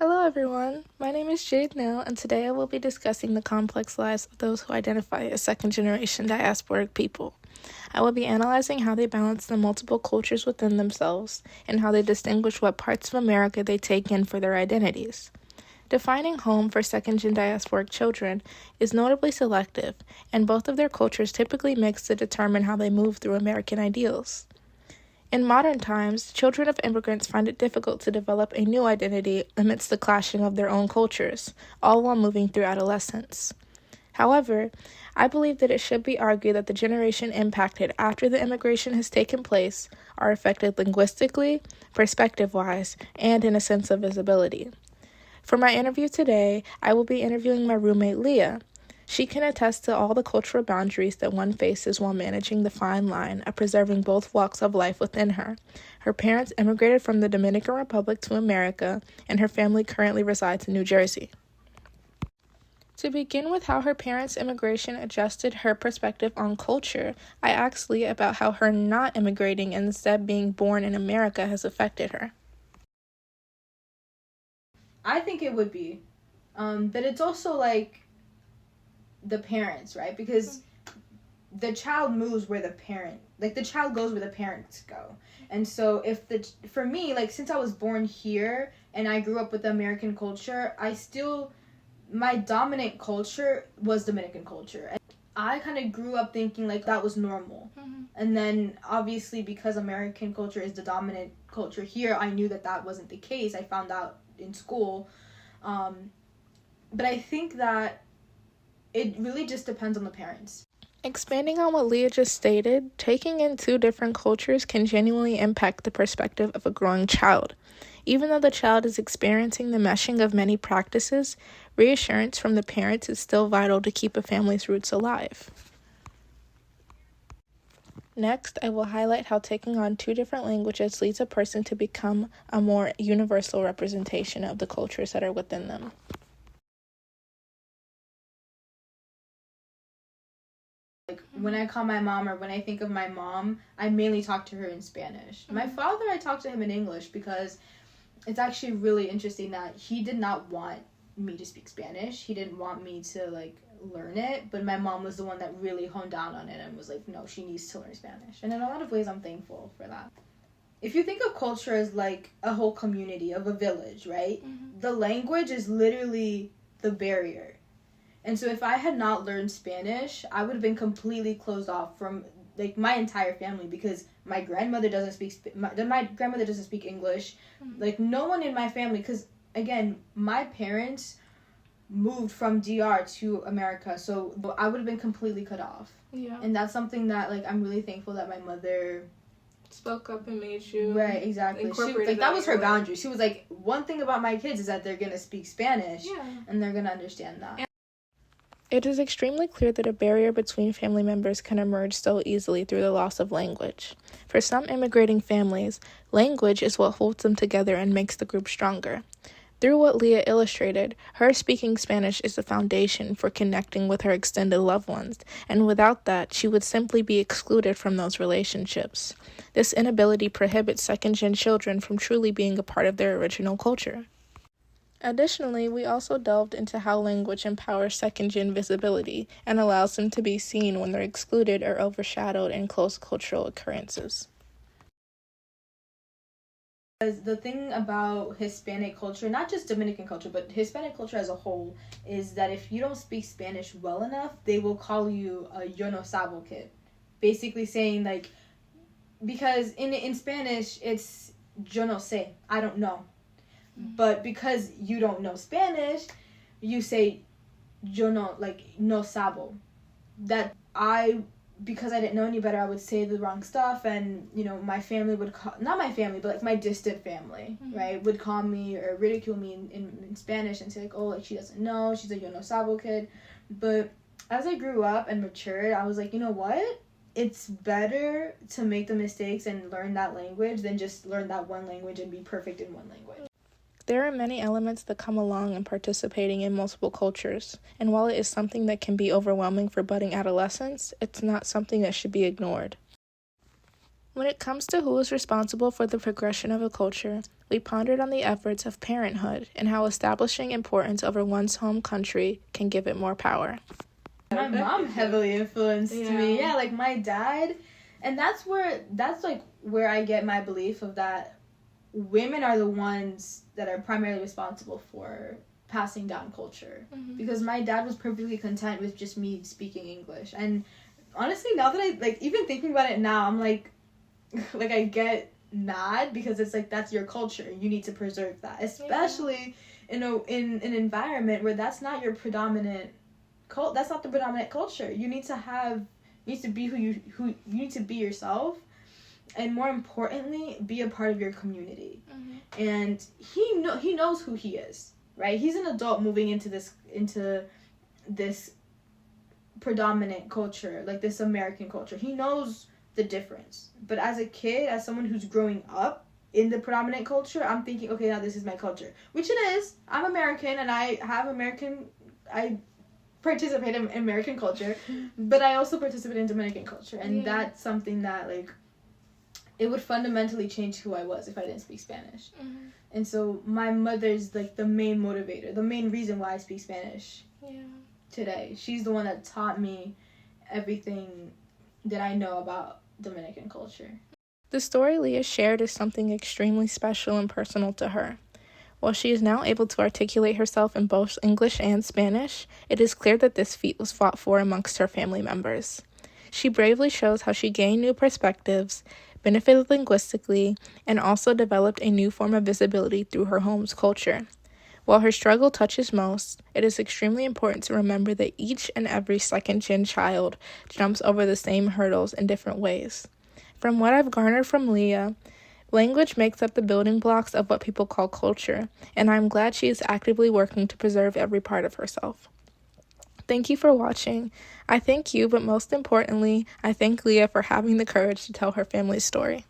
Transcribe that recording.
Hello everyone, my name is Jade Now, and today I will be discussing the complex lives of those who identify as second-generation diasporic people. I will be analyzing how they balance the multiple cultures within themselves, and how they distinguish what parts of America they take in for their identities. Defining home for second-gen diasporic children is notably selective, and both of their cultures typically mix to determine how they move through American ideals. In modern times, children of immigrants find it difficult to develop a new identity amidst the clashing of their own cultures, all while moving through adolescence. However, I believe that it should be argued that the generation impacted after the immigration has taken place are affected linguistically, perspective-wise, and in a sense of visibility. For my interview today, I will be interviewing my roommate Leah. She can attest to all the cultural boundaries that one faces while managing the fine line of preserving both walks of life within her. Her parents immigrated from the Dominican Republic to America, and her family currently resides in New Jersey. To begin with how her parents' immigration adjusted her perspective on culture, I asked Leah about how her not immigrating and instead being born in America has affected her. I think it would be. But it's also like the parents, right? Because the child moves where the child goes where the parents go. And so for me, like, since I was born here and I grew up with the American culture, my dominant culture was Dominican culture. And I kind of grew up thinking like that was normal. Mm-hmm. And then obviously because American culture is the dominant culture here, I knew that wasn't the case. I found out in school. But I think that it really just depends on the parents. Expanding on what Leah just stated, taking in two different cultures can genuinely impact the perspective of a growing child. Even though the child is experiencing the meshing of many practices, reassurance from the parents is still vital to keep a family's roots alive. Next, I will highlight how taking on two different languages leads a person to become a more universal representation of the cultures that are within them. Like, when I call my mom or when I think of my mom, I mainly talk to her in Spanish. Mm-hmm. My father, I talk to him in English because it's actually really interesting that he did not want me to speak Spanish. He didn't want me to, like, learn it, but my mom was the one that really honed down on it and was like, no, she needs to learn Spanish. And in a lot of ways, I'm thankful for that. If you think of culture as, like, a whole community of a village, right? Mm-hmm. The language is literally the barrier. And so if I had not learned Spanish, I would have been completely closed off from, like, my entire family, because my grandmother doesn't speak English. Mm-hmm. Like, no one in my family, because, again, my parents moved from DR to America, so I would have been completely cut off. Yeah. And that's something that, like, I'm really thankful that my mother spoke up and made you. Right, exactly. That was her boundary. She was like, one thing about my kids is that they're going to speak Spanish, and they're going to understand that. It is extremely clear that a barrier between family members can emerge so easily through the loss of language. For some immigrating families, language is what holds them together and makes the group stronger. Through what Leah illustrated, her speaking Spanish is the foundation for connecting with her extended loved ones, and without that, she would simply be excluded from those relationships. This inability prohibits second-gen children from truly being a part of their original culture. Additionally, we also delved into how language empowers second-gen visibility and allows them to be seen when they're excluded or overshadowed in close cultural occurrences. The thing about Hispanic culture, not just Dominican culture, but Hispanic culture as a whole, is that if you don't speak Spanish well enough, they will call you a yo no sabo kid. Basically saying, like, because in Spanish, it's yo no sé, I don't know. But because you don't know Spanish, you say yo no, like, no sabo. Because I didn't know any better, I would say the wrong stuff, and, you know, my family would not my family, but, like, my distant family, mm-hmm. right, would call me or ridicule me in Spanish and say, like, oh, like, she doesn't know, she's a yo no sabo kid. But as I grew up and matured, I was like, you know what? It's better to make the mistakes and learn that language than just learn that one language and be perfect in one language. There are many elements that come along in participating in multiple cultures, and while it is something that can be overwhelming for budding adolescents, it's not something that should be ignored. When it comes to who is responsible for the progression of a culture, we pondered on the efforts of parenthood and how establishing importance over one's home country can give it more power. My mom heavily influenced me. Yeah, like my dad. And that's like where I get my belief of that women are the ones that are primarily responsible for passing down culture. Mm-hmm. Because my dad was perfectly content with just me speaking English. And honestly, now that I, like, even thinking about it now, I'm like I get mad because it's like, that's your culture. You need to preserve that. Especially in an environment where that's not your predominant that's not the predominant culture. You need to be who you need to be yourself, and more importantly, be a part of your community. Mm-hmm. And he knows who he is, right? He's an adult moving into this predominant culture, like this American culture. He knows the difference. But as a kid, as someone who's growing up in the predominant culture, I'm thinking, okay, now this is my culture, which it is. I'm American, and I participate in American culture, but I also participate in Dominican culture, and that's something that, like, it would fundamentally change who I was if I didn't speak Spanish. Mm-hmm. And so my mother's, like, the main motivator, the main reason why I speak Spanish today. She's the one that taught me everything that I know about Dominican culture. The story Leah shared is something extremely special and personal to her. While she is now able to articulate herself in both English and Spanish, it is clear that this feat was fought for amongst her family members. She bravely shows how she gained new perspectives, benefited linguistically, and also developed a new form of visibility through her home's culture. While her struggle touches most, it is extremely important to remember that each and every second-gen child jumps over the same hurdles in different ways. From what I've garnered from Leah, language makes up the building blocks of what people call culture, and I'm glad she is actively working to preserve every part of herself. Thank you for watching. I thank you, but most importantly, I thank Leah for having the courage to tell her family's story.